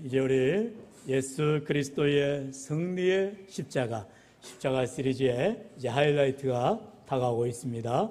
이제 우리 예수 그리스도의 승리의 십자가 시리즈의 이제 하이라이트가 다가오고 있습니다.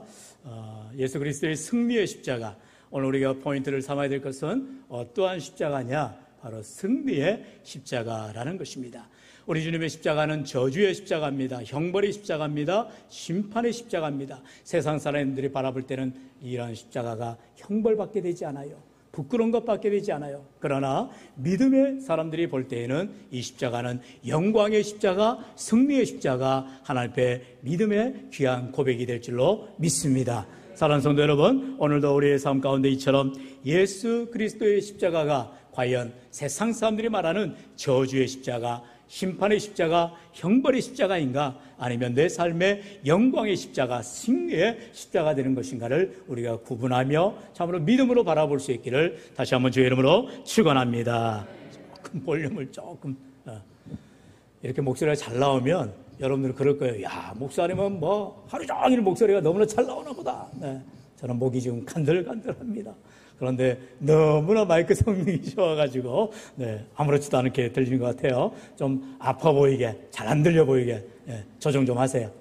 예수 그리스도의 승리의 십자가. 오늘 우리가 포인트를 삼아야 될 것은 어떠한 십자가냐? 바로 승리의 십자가라는 것입니다. 우리 주님의 십자가는 저주의 십자가입니다. 형벌의 십자가입니다. 심판의 십자가입니다. 세상 사람들이 바라볼 때는 이러한 십자가가 형벌받게 되지 않아요. 부끄러운 것밖에 되지 않아요. 그러나 믿음의 사람들이 볼 때에는 이 십자가는 영광의 십자가, 승리의 십자가, 하나님 앞에 믿음의 귀한 고백이 될 줄로 믿습니다. 사랑하는 성도 여러분, 오늘도 우리의 삶 가운데 이처럼 예수 그리스도의 십자가가 과연 세상 사람들이 말하는 저주의 십자가, 심판의 십자가, 형벌의 십자가인가, 아니면 내 삶의 영광의 십자가, 승리의 십자가 되는 것인가를 우리가 구분하며 참으로 믿음으로 바라볼 수 있기를 다시 한번 주의 이름으로 축원합니다. 조금 볼륨을 조금 이렇게 목소리가 잘 나오면 여러분들은 그럴 거예요. 야, 목사님은 뭐 하루 종일 목소리가 너무나 잘 나오나 보다. 네, 저는 목이 지금 간들간들합니다. 그런데 너무나 마이크 성능이 좋아가지고 아무렇지도 않게 들리는 것 같아요. 좀 아파 보이게, 잘 안 들려 보이게 조정 좀 하세요.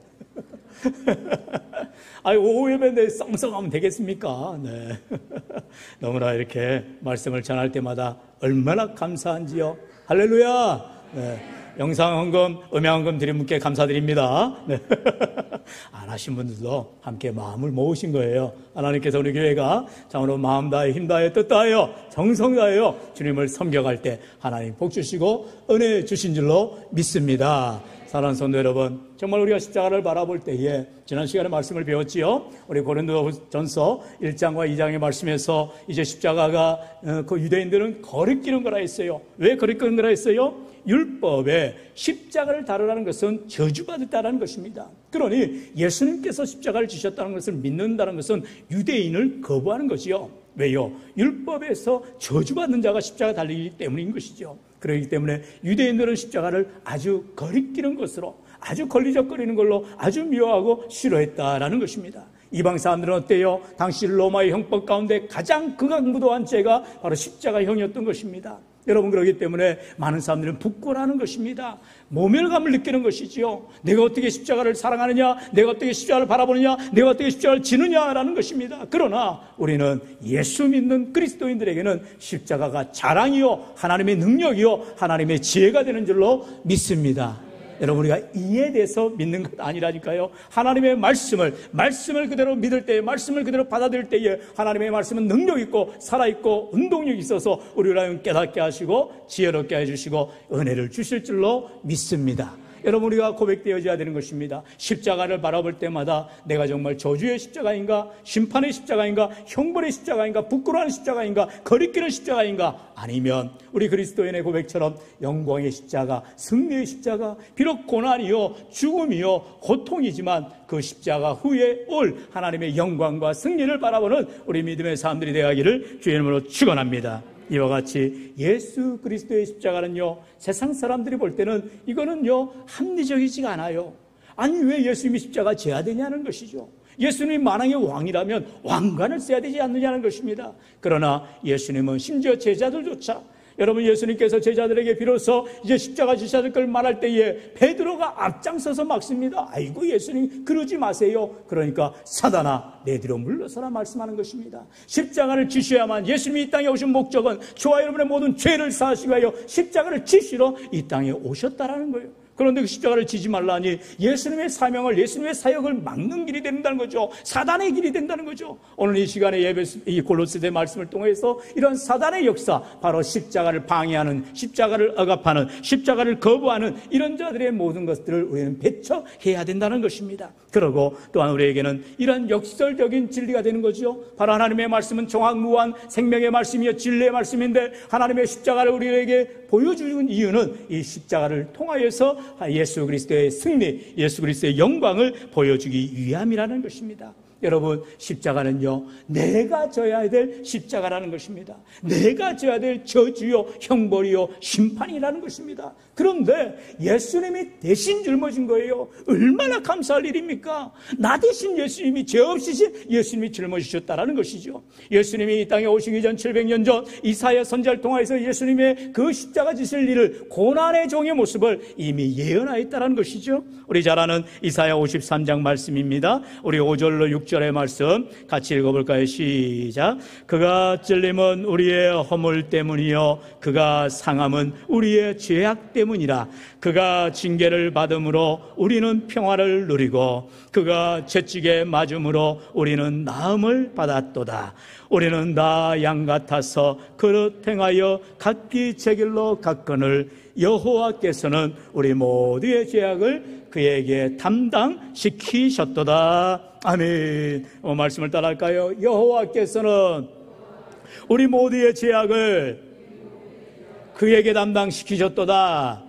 아니, 오후 예배인데 썽썽하면 되겠습니까? 네. 너무나 이렇게 말씀을 전할 때마다 얼마나 감사한지요. 할렐루야. 네. 영상 헌금, 음향 헌금 드린 분께 감사드립니다. 네. 안 하신 분들도 함께 마음을 모으신 거예요. 하나님께서 우리 교회가 참으로 마음 다해, 힘 다해, 뜻 다하여, 정성 다하여 주님을 섬겨갈 때 하나님 복 주시고 은혜 주신 줄로 믿습니다. 사랑하는 성도 여러분, 정말 우리가 십자가를 바라볼 때에 지난 시간에 말씀을 배웠지요. 우리 고린도전서 1장과 2장의 말씀에서 이제 십자가가 그 유대인들은 거리끼는 거라 했어요. 왜 거리끼는 거라 했어요? 율법에 십자가를 다루라는 것은 저주받았다는 것입니다. 그러니 예수님께서 십자가를 지셨다는 것을 믿는다는 것은 유대인을 거부하는 것이요. 왜요? 율법에서 저주받는 자가 십자가 달리기 때문인 것이죠. 그렇기 때문에 유대인들은 십자가를 아주 거리끼는 것으로, 아주 걸리적거리는 걸로 아주 미워하고 싫어했다라는 것입니다. 이방 사람들은 어때요? 당시 로마의 형법 가운데 가장 극악무도한 죄가 바로 십자가형이었던 것입니다. 여러분, 그렇기 때문에 많은 사람들은 부끄러워하는 것입니다. 모멸감을 느끼는 것이지요. 내가 어떻게 십자가를 사랑하느냐, 내가 어떻게 십자가를 바라보느냐, 내가 어떻게 십자가를 지느냐라는 것입니다. 그러나 우리는 예수 믿는 그리스도인들에게는 십자가가 자랑이요, 하나님의 능력이요, 하나님의 지혜가 되는 줄로 믿습니다. 여러분, 우리가 이에 대해서 믿는 것 아니라니까요. 하나님의 말씀을 그대로 믿을 때에, 말씀을 그대로 받아들일 때에 하나님의 말씀은 능력 있고 살아있고 운동력이 있어서 우리를 깨닫게 하시고 지혜롭게 해주시고 은혜를 주실 줄로 믿습니다. 여러분, 우리가 고백되어져야 되는 것입니다. 십자가를 바라볼 때마다 내가 정말 저주의 십자가인가, 심판의 십자가인가, 형벌의 십자가인가, 부끄러워하는 십자가인가, 거리끼는 십자가인가, 아니면 우리 그리스도인의 고백처럼 영광의 십자가, 승리의 십자가, 비록 고난이요, 죽음이요, 고통이지만 그 십자가 후에 올 하나님의 영광과 승리를 바라보는 우리 믿음의 사람들이 되어가기를 주의 이름으로 축원합니다. 이와 같이 예수 그리스도의 십자가는요, 세상 사람들이 볼 때는 이거는요 합리적이지가 않아요. 아니, 왜 예수님이 십자가 져야 되냐는 것이죠. 예수님이 만왕의 왕이라면 왕관을 써야 되지 않느냐는 것입니다. 그러나 예수님은 심지어 제자들조차, 여러분, 예수님께서 제자들에게 비로소 이제 십자가 지셔야 될 걸 말할 때에 베드로가 앞장서서 막습니다. 아이고, 예수님 그러지 마세요. 그러니까 사단아, 내 뒤로 물러서라 말씀하는 것입니다. 십자가를 지셔야만, 예수님이 이 땅에 오신 목적은 저와 여러분의 모든 죄를 사하시기 위하여 십자가를 지시러 이 땅에 오셨다라는 거예요. 그런데 그 십자가를 지지 말라니 예수님의 사명을, 예수님의 사역을 막는 길이 된다는 거죠. 사단의 길이 된다는 거죠. 오늘 이 시간에 이 골로새서의 말씀을 통해서 이런 사단의 역사, 바로 십자가를 방해하는, 십자가를 억압하는, 십자가를 거부하는 이런 자들의 모든 것들을 우리는 배척해야 된다는 것입니다. 그리고 또한 우리에게는 이런 역설적인 진리가 되는 거죠. 바로 하나님의 말씀은 정확무한 생명의 말씀이요, 진리의 말씀인데 하나님의 십자가를 우리에게 보여주는 이유는 이 십자가를 통하여서 예수 그리스도의 승리, 예수 그리스도의 영광을 보여주기 위함이라는 것입니다. 여러분, 십자가는요, 내가 져야 될 십자가라는 것입니다. 내가 져야 될 저주요, 형벌이요, 심판이라는 것입니다. 그런데 예수님이 대신 짊어진 거예요. 얼마나 감사할 일입니까? 나 대신 예수님이, 죄 없으신 예수님이 짊어지셨다라는 것이죠. 예수님이 이 땅에 오시기 전 700년 전 이사야 선지자를 통해서 예수님의 그 십자가 지실 일을, 고난의 종의 모습을 이미 예언하였다는 것이죠. 우리 잘 아는 이사야 53장 말씀입니다. 우리 5절로 6절의 말씀 같이 읽어볼까요? 시작. 그가 찔림은 우리의 허물 때문이요 그가 상함은 우리의 죄악 때문이라. 그가 징계를 받음으로 우리는 평화를 누리고 그가 채찍에 맞음으로 우리는 나음을 받았도다. 우리는 다 양 같아서 그릇 행하여 각기 제 길로 갔거늘 여호와께서는 우리 모두의 죄악을 그에게 담당시키셨도다. 아멘. 말씀을 따라할까요? 여호와께서는 우리 모두의 죄악을 그에게 담당시키셨도다.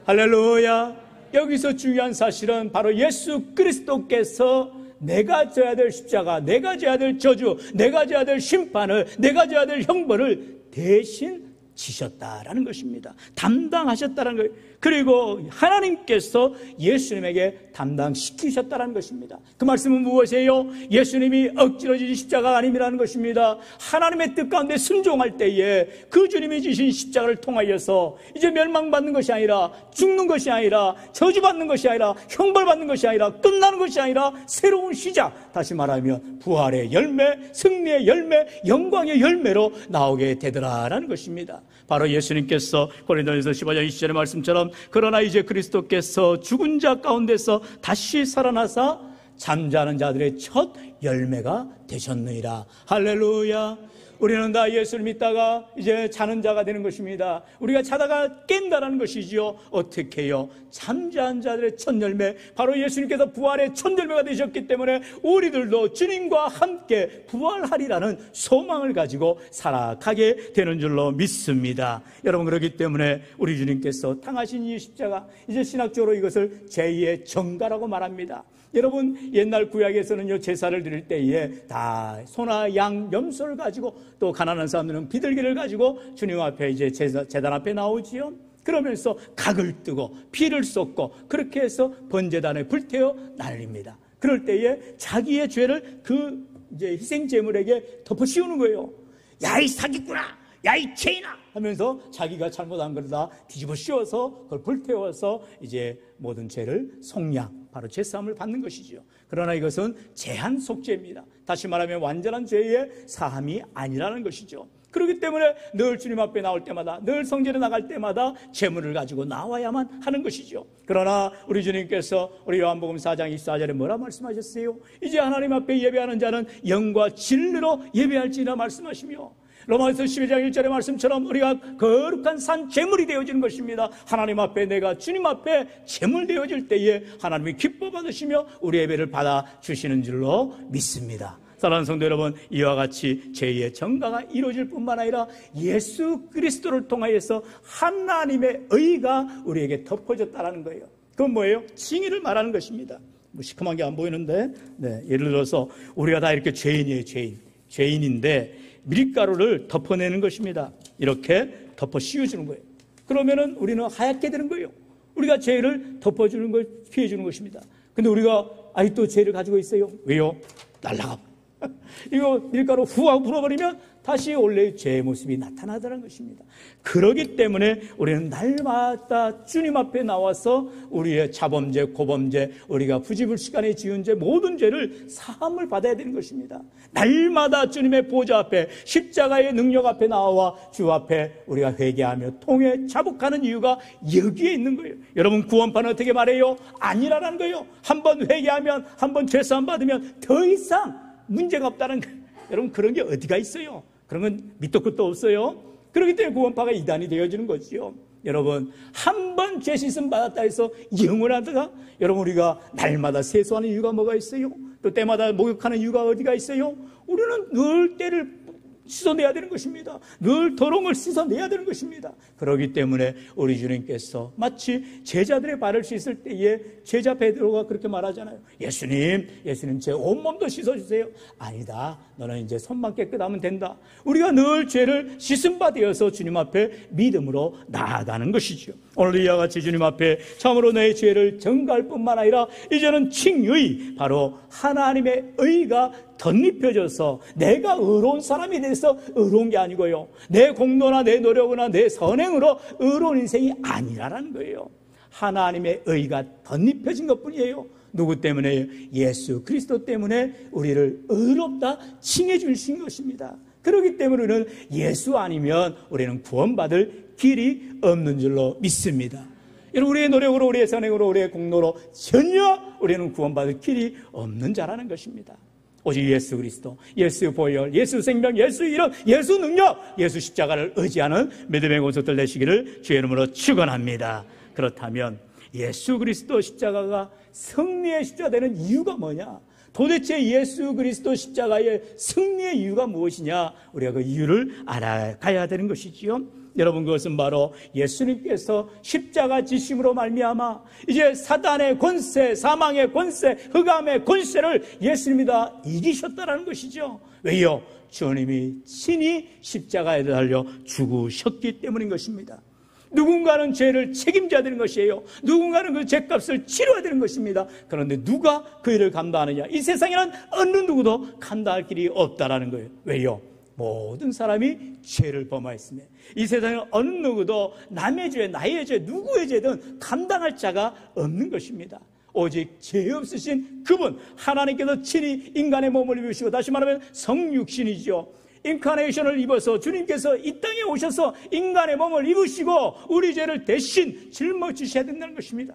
할렐루야. 여기서 중요한 사실은 바로 예수 그리스도께서 내가 져야 될 십자가, 내가 져야 될 저주, 내가 져야 될 심판을, 내가 져야 될 형벌을 대신 지셨다라는 것입니다. 담당하셨다는 거예요. 그리고 하나님께서 예수님에게 담당시키셨다는 것입니다. 그 말씀은 무엇이에요? 예수님이 억지로 지신 십자가가 아님이라는 것입니다. 하나님의 뜻 가운데 순종할 때에 그 주님이 지신 십자가를 통하여서 이제 멸망받는 것이 아니라, 죽는 것이 아니라, 저주받는 것이 아니라, 형벌받는 것이 아니라, 끝나는 것이 아니라 새로운 시작, 다시 말하면 부활의 열매, 승리의 열매, 영광의 열매로 나오게 되더라라는 것입니다. 바로 예수님께서 고린도전서 15장 20절의 말씀처럼 그러나 이제 그리스도께서 죽은 자 가운데서 다시 살아나사 잠자는 자들의 첫 열매가 되셨느니라. 할렐루야. 우리는 다 예수를 믿다가 이제 자는 자가 되는 것입니다. 우리가 자다가 깬다는 것이지요. 어떻게 해요? 잠자는 자들의 첫 열매, 바로 예수님께서 부활의 첫 열매가 되셨기 때문에 우리들도 주님과 함께 부활하리라는 소망을 가지고 살아가게 되는 줄로 믿습니다. 여러분, 그렇기 때문에 우리 주님께서 당하신 이 십자가, 이제 신학적으로 이것을 제2의 정가라고 말합니다. 여러분, 옛날 구약에서는요, 제사를 드릴 때에 다 소나 양, 염소를 가지고, 또 가난한 사람들은 비둘기를 가지고 주님 앞에 이제 제단 앞에 나오지요. 그러면서 각을 뜨고 피를 쏟고 그렇게 해서 번제단에 불태워 날립니다. 그럴 때에 자기의 죄를 그 이제 희생 제물에게 덮어 씌우는 거예요. 야, 이 사기꾼아, 야, 이 죄인아 하면서 자기가 잘못한 걸 다 뒤집어 씌워서 그걸 불태워서 이제 모든 죄를 속량, 바로 죄사함을 받는 것이죠. 그러나 이것은 제한 속죄입니다. 다시 말하면 완전한 죄의 사함이 아니라는 것이죠. 그렇기 때문에 늘 주님 앞에 나올 때마다, 늘 성전에 나갈 때마다 제물을 가지고 나와야만 하는 것이죠. 그러나 우리 주님께서 우리 요한복음 4장 24절에 뭐라 말씀하셨어요? 이제 하나님 앞에 예배하는 자는 영과 진리로 예배할지니라 말씀하시며, 로마서 12장 1절의 말씀처럼 우리가 거룩한 산 제물이 되어지는 것입니다. 하나님 앞에, 내가 주님 앞에 제물 되어질 때에 하나님이 기뻐 받으시며 우리 예배를 받아주시는 줄로 믿습니다. 사랑하는 성도 여러분, 이와 같이 제2의 정가가 이루어질 뿐만 아니라 예수 그리스도를 통하여서 하나님의 의가 우리에게 덮어졌다는 거예요. 그건 뭐예요? 칭의를 말하는 것입니다. 뭐 시커먼 게 안 보이는데, 예를 들어서 우리가 다 이렇게 죄인이에요. 죄인인데 밀가루를 덮어내는 것입니다. 이렇게 덮어 씌워주는 거예요. 그러면은 우리는 하얗게 되는 거예요. 우리가 죄를 덮어주는 걸 피해주는 것입니다. 근데 우리가 아직도 죄를 가지고 있어요. 왜요? 날라가. 이거 밀가루 후하고 불어버리면 다시 원래의 죄의 모습이 나타나더라는 것입니다. 그렇기 때문에 우리는 날마다 주님 앞에 나와서 우리의 자범죄, 고범죄, 우리가 부지불식간에 지은 죄, 모든 죄를 사함을 받아야 되는 것입니다. 날마다 주님의 보좌 앞에, 십자가의 능력 앞에 나와 주 앞에 우리가 회개하며 통회 자복하는 이유가 여기에 있는 거예요. 여러분, 구원파는 어떻게 말해요? 아니라는 거예요. 한번 회개하면, 한번 죄사함 받으면 더 이상 문제가 없다는 거예요. 여러분, 그런 게 어디가 있어요? 그런 건 밑도 끝도 없어요. 그렇기 때문에 구원파가 이단이 되어지는 거지요. 여러분, 한 번 죄 씻음 받았다 해서 영원하다가, 여러분, 우리가 날마다 세수하는 이유가 뭐가 있어요? 또 때마다 목욕하는 이유가 어디가 있어요? 우리는 늘 때를 씻어내야 되는 것입니다. 늘 더러운 걸 씻어내야 되는 것입니다. 그렇기 때문에 우리 주님께서 마치 제자들의 발을 씻을 때에 제자 베드로가 그렇게 말하잖아요. 예수님 제 온몸도 씻어주세요. 아니다, 너는 이제 손만 깨끗하면 된다. 우리가 늘 죄를 씻은 바 되어서 주님 앞에 믿음으로 나아가는 것이죠. 오늘 이와 같이 주님 앞에 참으로 내 죄를 전가할 뿐만 아니라 이제는 칭의, 바로 하나님의 의가 덧입혀져서 내가 의로운 사람이 돼서 의로운 게 아니고요, 내 공로나 내 노력이나 내 선행으로 의로운 인생이 아니라는 거예요. 하나님의 의가 덧입혀진 것뿐이에요. 누구 때문에요? 예수 그리스도 때문에 우리를 의롭다 칭해 주신 것입니다. 그렇기 때문에 우리는 예수 아니면 우리는 구원받을 길이 없는 줄로 믿습니다. 우리의 노력으로, 우리의 선행으로, 우리의 공로로 전혀 우리는 구원받을 길이 없는 자라는 것입니다. 오직 예수 그리스도, 예수 보혈, 예수 생명, 예수 이름, 예수 능력, 예수 십자가를 의지하는 믿음의 권속들 되시기를 주의 이름으로 축원합니다. 그렇다면 예수 그리스도 십자가가 승리의 십자가 되는 이유가 뭐냐? 도대체 예수 그리스도 십자가의 승리의 이유가 무엇이냐? 우리가 그 이유를 알아가야 되는 것이지요. 여러분, 그것은 바로 예수님께서 십자가 지심으로 말미암아 이제 사단의 권세, 사망의 권세, 흑암의 권세를 예수님이 다 이기셨다라는 것이죠. 왜요? 주님이 친히 십자가에 달려 죽으셨기 때문인 것입니다. 누군가는 죄를 책임져야 되는 것이에요. 누군가는 그 죄값을 치러야 되는 것입니다. 그런데 누가 그 일을 감당하느냐? 이 세상에는 어느 누구도 감당할 길이 없다라는 거예요. 왜요? 모든 사람이 죄를 범하였으며 이 세상에는 어느 누구도 남의 죄, 나의 죄, 누구의 죄든 감당할 자가 없는 것입니다. 오직 죄 없으신 그분 하나님께서 친히 인간의 몸을 입으시고, 다시 말하면 성육신이죠. 인카네이션을 입어서 주님께서 이 땅에 오셔서 인간의 몸을 입으시고 우리 죄를 대신 짊어지셔야 된다는 것입니다.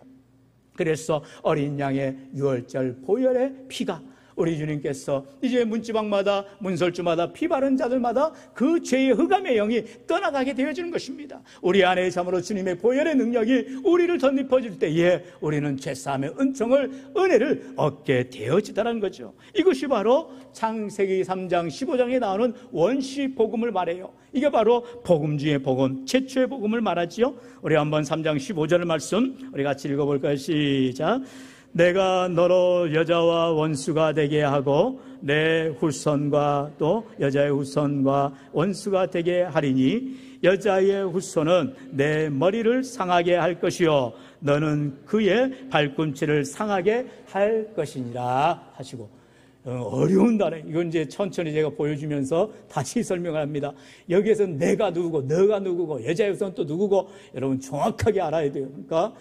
그래서 어린 양의 유월절 보혈의 피가 우리 주님께서 이제 문지방마다, 문설주마다, 피 바른 자들마다 그 죄의 흑암의 영이 떠나가게 되어지는 것입니다. 우리 안에 참으로 주님의 보혈의 능력이 우리를 덧입혀질 때에 우리는 죄사함의 은혜를 얻게 되어지다는 거죠. 이것이 바로 창세기 3장 15장에 나오는 원시 복음을 말해요. 이게 바로 복음 중의 복음, 최초의 복음을 말하지요. 우리 한번 3장 15절 말씀 우리 같이 읽어볼까요? 시작. 내가 너로 여자와 원수가 되게 하고 내 후손과 또 여자의 후손과 원수가 되게 하리니 여자의 후손은 내 머리를 상하게 할 것이요 너는 그의 발꿈치를 상하게 할 것이니라 하시고, 어려운 단어, 이건 이제 천천히 제가 보여주면서 다시 설명을 합니다. 여기에서 내가 누구고 너가 누구고 여자의 후손은 또 누구고 여러분 정확하게 알아야 돼요. 그러니까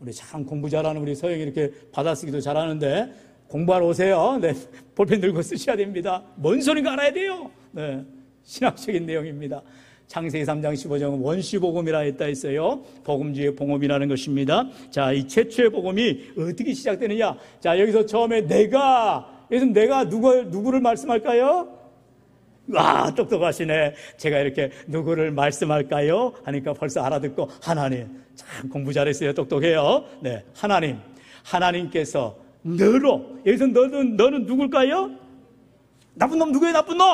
우리 참 공부 잘하는 우리 서영이 이렇게 받아쓰기도 잘하는데 공부하러 오세요. 네, 볼펜 들고 쓰셔야 됩니다. 뭔 소리인가 알아야 돼요. 네, 신학적인 내용입니다. 창세기 3장 15장은 원시복음이라 했다 했어요. 복음주의 복음이라는 것입니다. 자, 이 최초의 복음이 어떻게 시작되느냐? 자, 여기서 처음에 여기서 내가 누구를 말씀할까요? 와, 똑똑하시네. 제가 이렇게 누구를 말씀할까요? 하니까 벌써 알아듣고 하나님. 참 공부 잘했어요. 똑똑해요. 네, 하나님께서 너로, 여기서 너는 누굴까요? 나쁜 놈 누구예요? 나쁜 놈?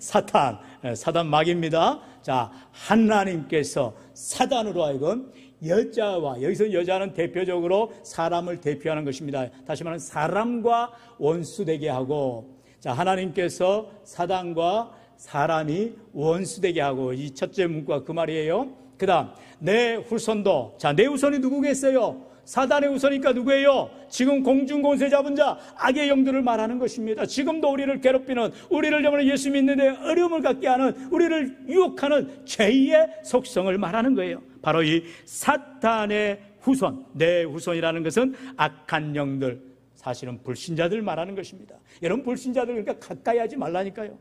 사단 마귀입니다. 자, 하나님께서 사단으로 하여금 여자와, 여기서 여자는 대표적으로 사람을 대표하는 것입니다. 다시 말하면 사람과 원수되게 하고, 자, 하나님께서 사단과 사람이 원수되게 하고, 이 첫째 문구가 그 말이에요. 그 다음, 내 후손도, 자, 내 후손이 누구겠어요? 사단의 후손이니까 누구예요? 지금 공중권세 잡은 자, 악의 영들을 말하는 것입니다. 지금도 우리를 괴롭히는, 우리를 영원히 예수 믿는데 어려움을 갖게 하는, 우리를 유혹하는 죄의 속성을 말하는 거예요. 바로 이 사탄의 후손, 내 후손이라는 것은 악한 영들, 사실은 불신자들 말하는 것입니다. 여러분, 불신자들 그러니까 가까이 하지 말라니까요.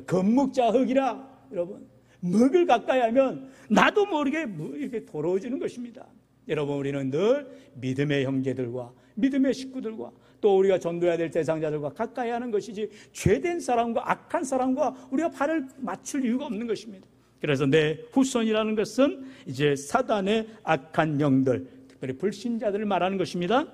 겁묵자흑이라, 여러분. 먹을 가까이 하면 나도 모르게 이렇게 더러워지는 것입니다. 여러분, 우리는 늘 믿음의 형제들과 믿음의 식구들과 또 우리가 전도해야 될 대상자들과 가까이 하는 것이지 죄된 사람과 악한 사람과 우리가 발을 맞출 이유가 없는 것입니다. 그래서 내 후손이라는 것은 이제 사단의 악한 영들, 특별히 불신자들을 말하는 것입니다.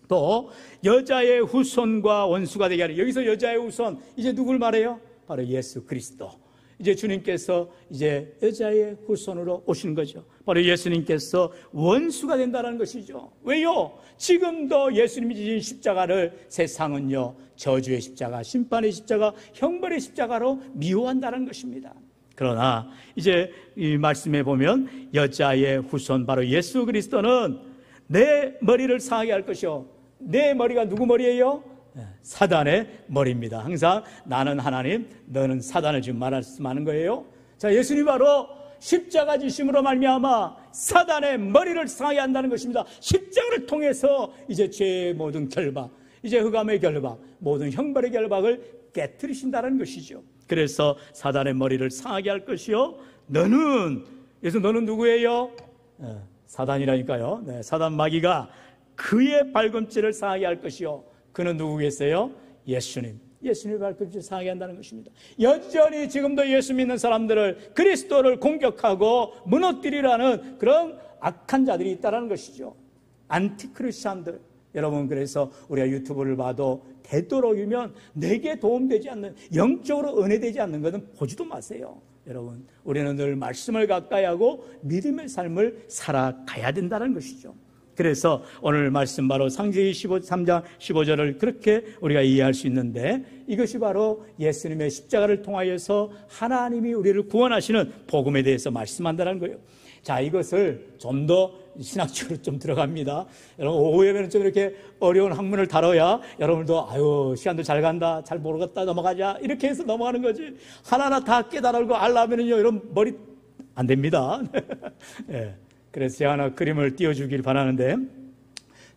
또 여자의 후손과 원수가 되게 하는, 여기서 여자의 후손, 이제 누굴 말해요? 바로 예수 그리스도. 이제 주님께서 이제 여자의 후손으로 오시는 거죠. 바로 예수님께서 원수가 된다는 것이죠. 왜요? 지금도 예수님이 지신 십자가를 세상은요, 저주의 십자가, 심판의 십자가, 형벌의 십자가로 미워한다는 것입니다. 그러나 이제 이 말씀에 보면 여자의 후손 바로 예수 그리스도는 내 머리를 상하게 할 것이요. 내 머리가 누구 머리예요? 사단의 머리입니다. 항상 나는 하나님, 너는 사단을 지금 말씀하는 거예요. 자, 예수님 바로 십자가 지심으로 말미암아 사단의 머리를 상하게 한다는 것입니다. 십자가를 통해서 이제 죄의 모든 결박, 이제 흑암의 결박, 모든 형벌의 결박을 깨뜨리신다는 것이죠. 그래서 사단의 머리를 상하게 할 것이요. 그래서 너는 누구예요? 사단이라니까요. 네, 사단 마귀가 그의 발꿈치를 상하게 할 것이요. 그는 누구겠어요? 예수님. 예수님의 발꿈치를 상하게 한다는 것입니다. 여전히 지금도 예수 믿는 사람들을, 그리스도를 공격하고 무너뜨리라는 그런 악한 자들이 있다는 것이죠. 안티크리스찬들. 여러분, 그래서 우리가 유튜브를 봐도 되도록이면 내게 도움되지 않는, 영적으로 은혜되지 않는 것은 보지도 마세요. 여러분, 우리는 늘 말씀을 가까이 하고 믿음의 삶을 살아가야 된다는 것이죠. 그래서 오늘 말씀 바로 창세기 3장 15절을 그렇게 우리가 이해할 수 있는데, 이것이 바로 예수님의 십자가를 통하여서 하나님이 우리를 구원하시는 복음에 대해서 말씀한다는 거예요. 자, 이것을 좀 더 신학적으로 좀 들어갑니다. 여러분, 오후 예배는 좀 이렇게 어려운 학문을 다뤄야 여러분도 시간도 잘 간다, 잘 모르겠다, 넘어가자, 이렇게 해서 넘어가는 거지. 하나하나 다 깨달고 알라면은요, 이런 머리 안 됩니다. 네. 그래서 제가 하나 그림을 띄워주길 바라는데,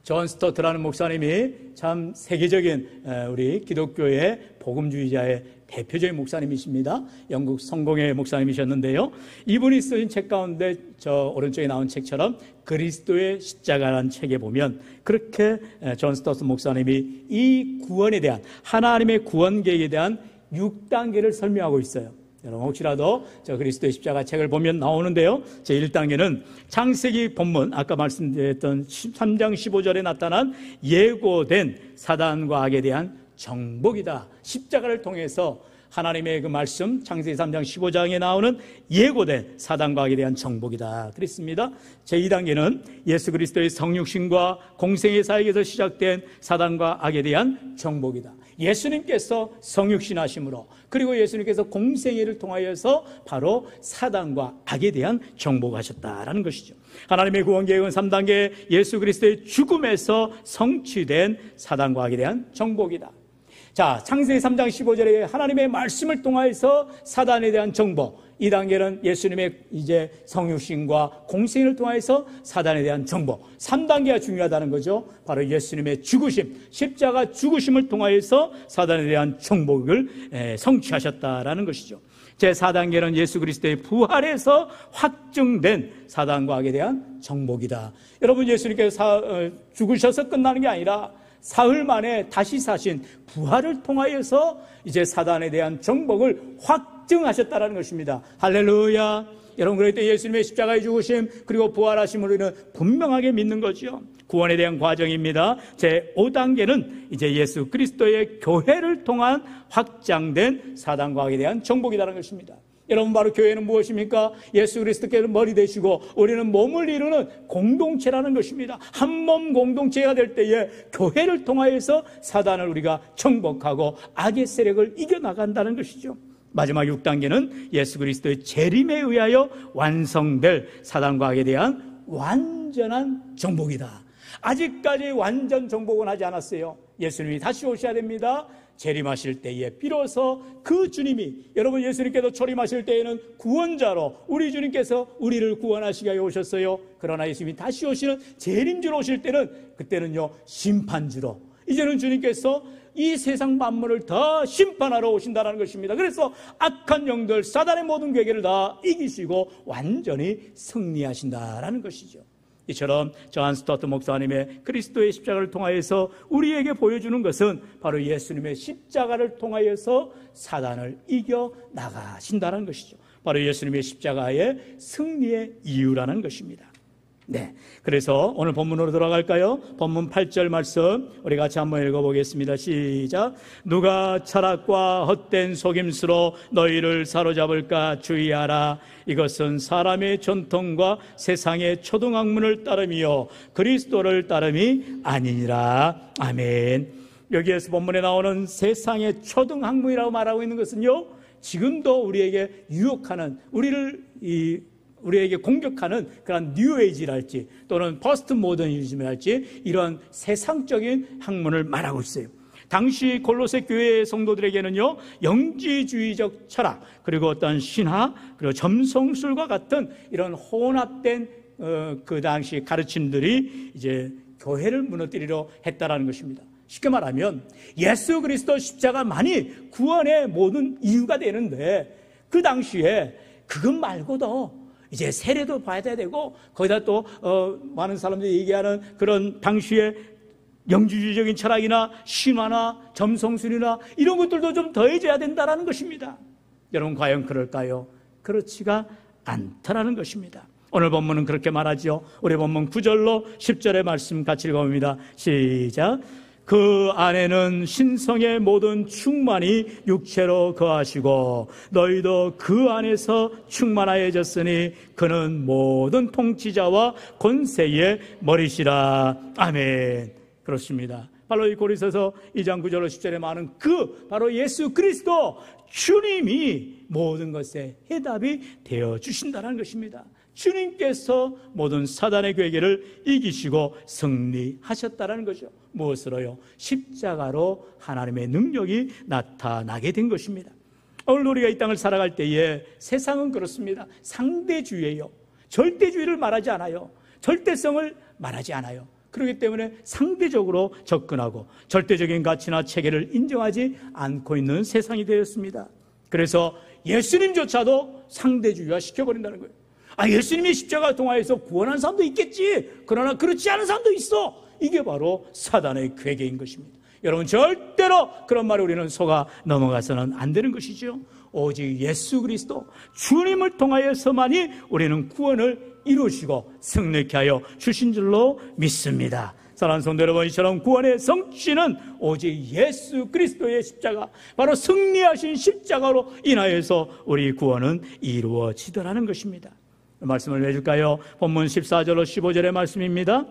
존 스토트라는 목사님이 참 세계적인 우리 기독교의 복음주의자의 대표적인 목사님이십니다. 영국 성공회 목사님이셨는데요. 이분이 쓰신 책 가운데 저 오른쪽에 나온 책처럼 그리스도의 십자가라는 책에 보면 그렇게 존 스토트 목사님이 이 구원에 대한, 하나님의 구원 계획에 대한 6단계를 설명하고 있어요. 여러분, 혹시라도 저 그리스도의 십자가 책을 보면 나오는데요. 제 1단계는 창세기 본문, 아까 말씀드렸던 13장 15절에 나타난 예고된 사단과 악에 대한 정복이다. 십자가를 통해서 하나님의 그 말씀, 창세기 3장 15장에 나오는 예고된 사단과 악에 대한 정복이다 그랬습니다. 제 2단계는 예수 그리스도의 성육신과 공생의 사역에서 시작된 사단과 악에 대한 정복이다. 예수님께서 성육신하심으로, 그리고 예수님께서 공생애를 통하여서 바로 사단과 악에 대한 정복하셨다라는 것이죠. 하나님의 구원 계획은 3단계 예수 그리스도의 죽음에서 성취된 사단과 악에 대한 정복이다. 자, 창세기 3장 15절에 하나님의 말씀을 통하여서 사단에 대한 정복, 2단계는 예수님의 이제 성육신과 공생을 통해서 사단에 대한 정복, 3단계가 중요하다는 거죠. 바로 예수님의 죽으심, 십자가 죽으심을 통하여서 사단에 대한 정복을 성취하셨다라는 것이죠. 제4단계는 예수 그리스도의 부활에서 확증된 사단과 악에 대한 정복이다. 여러분, 예수님께서 죽으셔서 끝나는 게 아니라 사흘 만에 다시 사신 부활을 통하여서 이제 사단에 대한 정복을 확증하셨다는 것입니다. 할렐루야. 여러분, 그럴 때 예수님의 십자가의 죽으심 그리고 부활하심을 우리는 분명하게 믿는 거죠. 구원에 대한 과정입니다. 제5단계는 이제 예수 그리스도의 교회를 통한 확장된 사단과 악에 대한 정복이라는 것입니다. 여러분, 바로 교회는 무엇입니까? 예수 그리스도께서 머리 되시고 우리는 몸을 이루는 공동체라는 것입니다. 한 몸 공동체가 될 때에 교회를 통하여서 사단을 우리가 정복하고 악의 세력을 이겨나간다는 것이죠. 마지막 6단계는 예수 그리스도의 재림에 의하여 완성될 사단과 악에 대한 완전한 정복이다. 아직까지 완전 정복은 하지 않았어요. 예수님이 다시 오셔야 됩니다. 재림하실 때에 비로소 그 주님이, 여러분, 예수님께서 초림하실 때에는 구원자로 우리 주님께서 우리를 구원하시기 위해 오셨어요. 그러나 예수님이 다시 오시는 재림주로 오실 때는, 그때는요 심판주로, 이제는 주님께서 이 세상 만물을 다 심판하러 오신다는 것입니다. 그래서 악한 영들, 사단의 모든 괴계를 다 이기시고 완전히 승리하신다라는 것이죠. 이처럼 존 스토트 목사님의 그리스도의 십자가를 통하여서 우리에게 보여주는 것은 바로 예수님의 십자가를 통하여서 사단을 이겨 나가신다는 것이죠. 바로 예수님의 십자가의 승리의 이유라는 것입니다. 네, 그래서 오늘 본문으로 돌아갈까요? 본문 8절 말씀 우리 같이 한번 읽어보겠습니다. 시작. 누가 철학과 헛된 속임수로 너희를 사로잡을까 주의하라. 이것은 사람의 전통과 세상의 초등학문을 따름이요 그리스도를 따름이 아니니라. 아멘. 여기에서 본문에 나오는 세상의 초등학문이라고 말하고 있는 것은요, 지금도 우리에게 유혹하는, 우리에게 공격하는 그런 뉴에이지랄지 또는 포스트 모더니즘이랄지 이런 세상적인 학문을 말하고 있어요. 당시 골로새 교회의 성도들에게는요, 영지주의적 철학, 그리고 어떤 신화, 그리고 점성술과 같은 이런 혼합된 그 당시 가르침들이 이제 교회를 무너뜨리려 했다라는 것입니다. 쉽게 말하면 예수 그리스도 십자가만이 구원의 모든 이유가 되는데, 그 당시에 그것 말고도 이제 세례도 받아야 되고, 거기다 또 많은 사람들이 얘기하는 그런 당시에 영지주의적인 철학이나 신화나 점성술이나 이런 것들도 좀 더해져야 된다는 것입니다. 여러분, 과연 그럴까요? 그렇지가 않다라는 것입니다. 오늘 본문은 그렇게 말하죠. 우리 본문 9절로 10절의 말씀 같이 읽어봅니다. 시작. 그 안에는 신성의 모든 충만이 육체로 거하시고 너희도 그 안에서 충만하여졌으니 그는 모든 통치자와 권세의 머리시라. 아멘. 그렇습니다. 바로 이 고린도서 2장 9절로 10절에 말하는 바로 예수 그리스도 주님이 모든 것의 해답이 되어 주신다는 것입니다. 주님께서 모든 사단의 괴계를 이기시고 승리하셨다는 거죠. 무엇으로요? 십자가로 하나님의 능력이 나타나게 된 것입니다. 오늘 우리가 이 땅을 살아갈 때에 세상은 그렇습니다. 상대주의예요. 절대주의를 말하지 않아요. 절대성을 말하지 않아요. 그렇기 때문에 상대적으로 접근하고 절대적인 가치나 체계를 인정하지 않고 있는 세상이 되었습니다. 그래서 예수님조차도 상대주의화 시켜버린다는 거예요. 예수님이 십자가 동화에서 구원한 사람도 있겠지. 그러나 그렇지 않은 사람도 있어. 이게 바로 사단의 괴계인 것입니다. 여러분, 절대로 그런 말에 우리는 속아 넘어가서는 안 되는 것이죠. 오직 예수 그리스도 주님을 통하여서만이 우리는 구원을 이루시고 승리케 하여 주신 줄로 믿습니다. 사랑하는 성도 여러분, 이처럼 구원의 성취는 오직 예수 그리스도의 십자가, 바로 승리하신 십자가로 인하여서 우리 구원은 이루어지더라는 것입니다. 말씀을 내줄까요? 본문 14절로 15절의 말씀입니다.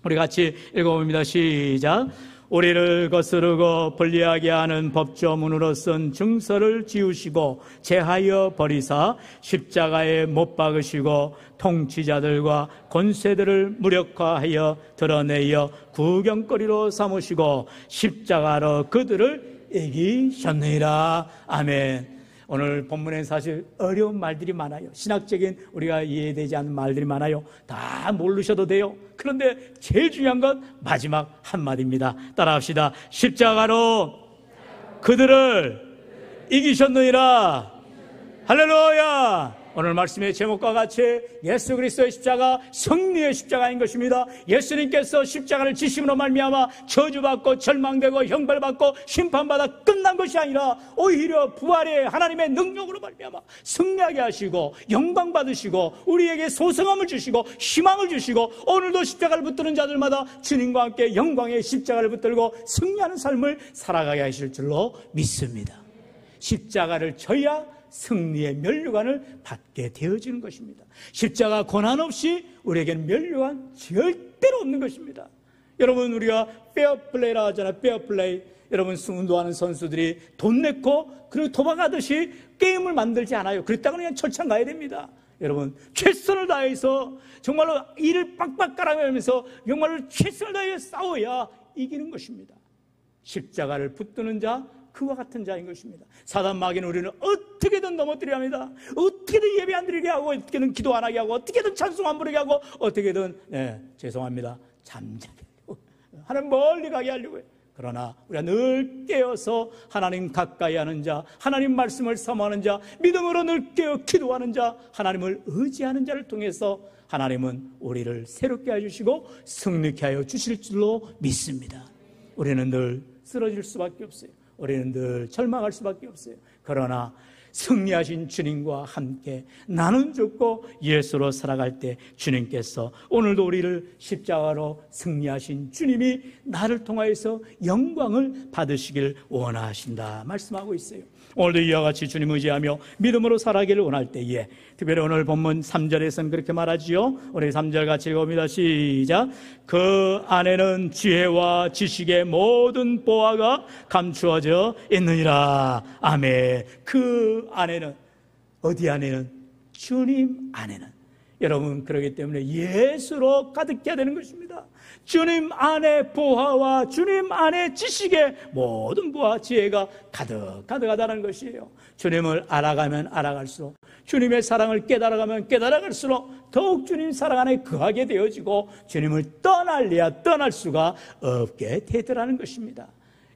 우리 같이 읽어봅니다. 시작. 우리를 거스르고 불리하게 하는 법조문으로 쓴 증서를 지우시고 제하여 버리사 십자가에 못 박으시고 통치자들과 권세들을 무력화하여 드러내어 구경거리로 삼으시고 십자가로 그들을 이기셨느니라. 아멘. 오늘 본문에 사실 어려운 말들이 많아요. 신학적인 우리가 이해되지 않는 말들이 많아요. 다 모르셔도 돼요. 그런데 제일 중요한 건 마지막 한마디입니다. 따라합시다. 십자가로 그들을 이기셨느니라. 할렐루야. 오늘 말씀의 제목과 같이 예수 그리스도의 십자가 승리의 십자가인 것입니다. 예수님께서 십자가를 지심으로 말미암아 저주받고 절망되고 형벌받고 심판받아 끝난 것이 아니라 오히려 부활의 하나님의 능력으로 말미암아 승리하게 하시고 영광 받으시고 우리에게 소성함을 주시고 희망을 주시고 오늘도 십자가를 붙드는 자들마다 주님과 함께 영광의 십자가를 붙들고 승리하는 삶을 살아가게 하실 줄로 믿습니다. 십자가를 져야 승리의 면류관을 받게 되어지는 것입니다. 십자가 고난 없이 우리에게는 면류관 절대로 없는 것입니다. 여러분, 우리가 페어플레이라고 하잖아요. 페어플레이. 여러분, 운동하는 선수들이 돈 내고 그리고 도박하듯이 게임을 만들지 않아요. 그랬다가 그냥 철창 가야 됩니다. 여러분, 최선을 다해서 정말로 이를 빡빡 깔아가면서 정말로 최선을 다해 싸워야 이기는 것입니다. 십자가를 붙드는 자, 그와 같은 자인 것입니다. 사단 마귀는 우리는 어떻게든 넘어뜨려야 합니다. 어떻게든 예배 안 드리게 하고, 어떻게든 기도 안 하게 하고, 어떻게든 찬송 안 부르게 하고, 어떻게든 죄송합니다, 잠자게 하려고, 하나님 멀리 가게 하려고 해요. 그러나 우리가 늘 깨어서 하나님 가까이 하는 자, 하나님 말씀을 사모하는 자, 믿음으로 늘 깨어 기도하는 자, 하나님을 의지하는 자를 통해서 하나님은 우리를 새롭게 해주시고 승리케 하여 주실 줄로 믿습니다. 우리는 늘 쓰러질 수밖에 없어요. 우리는 늘 절망할 수밖에 없어요. 그러나 승리하신 주님과 함께 나는 죽고 예수로 살아갈 때 주님께서 오늘도 우리를 십자가로 승리하신 주님이 나를 통하여서 영광을 받으시길 원하신다 말씀하고 있어요. 오늘도 이와 같이 주님 의지하며 믿음으로 살아가기를 원할 때에, 특별히 오늘 본문 3절에서는 그렇게 말하지요. 우리 3절 같이 읽어봅니다. 시작. 그 안에는 지혜와 지식의 모든 보화가 감추어져 있느니라. 아멘. 그 안에는, 어디 안에는? 주님 안에는. 여러분, 그렇기 때문에 예수로 가득해야 되는 것입니다. 주님 안에 보화와 주님 안에 지식의 모든 보화, 지혜가 가득하다는 것이에요. 주님을 알아가면 알아갈수록, 주님의 사랑을 깨달아가면 깨달아갈수록 더욱 주님 사랑 안에 거하게 되어지고 주님을 떠날래야 떠날 수가 없게 되더라는 것입니다.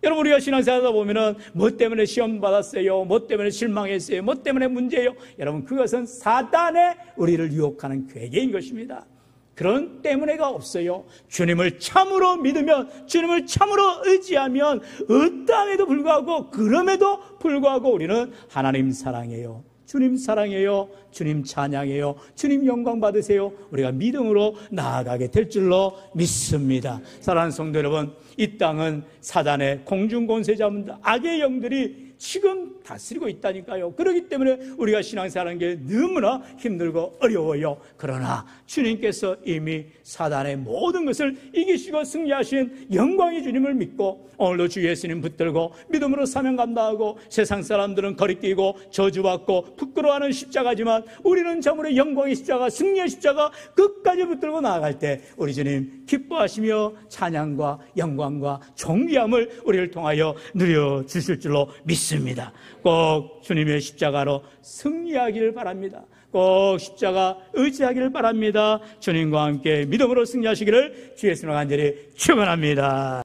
여러분, 우리가 신앙생활 하다 보면은 뭐 때문에 시험 받았어요? 뭐 때문에 실망했어요? 뭐 때문에 문제예요? 여러분, 그것은 사단의 우리를 유혹하는 괴계인 것입니다. 그런 때문에가 없어요. 주님을 참으로 믿으면, 주님을 참으로 의지하면 어떠함에도 불구하고, 그럼에도 불구하고 우리는 하나님 사랑해요, 주님 사랑해요, 주님 찬양해요, 주님 영광 받으세요, 우리가 믿음으로 나아가게 될 줄로 믿습니다. 사랑하는 성도 여러분, 이 땅은 사단의 공중권세자입니다. 악의 영들이 지금 다스리고 있다니까요. 그렇기 때문에 우리가 신앙생활하는 게 너무나 힘들고 어려워요. 그러나 주님께서 이미 사단의 모든 것을 이기시고 승리하신 영광의 주님을 믿고 오늘도 주 예수님 붙들고 믿음으로 사명 감당하고, 세상 사람들은 거리끼고 저주받고 부끄러워하는 십자가지만 우리는 참으로 영광의 십자가, 승리의 십자가 끝까지 붙들고 나아갈 때 우리 주님 기뻐하시며 찬양과 영광과 존귀함을 우리를 통하여 누려주실 줄로 믿습니다. 꼭 주님의 십자가로 승리하기를 바랍니다. 꼭 십자가 의지하기를 바랍니다. 주님과 함께 믿음으로 승리하시기를 주 예수님으로 간절히 축원합니다.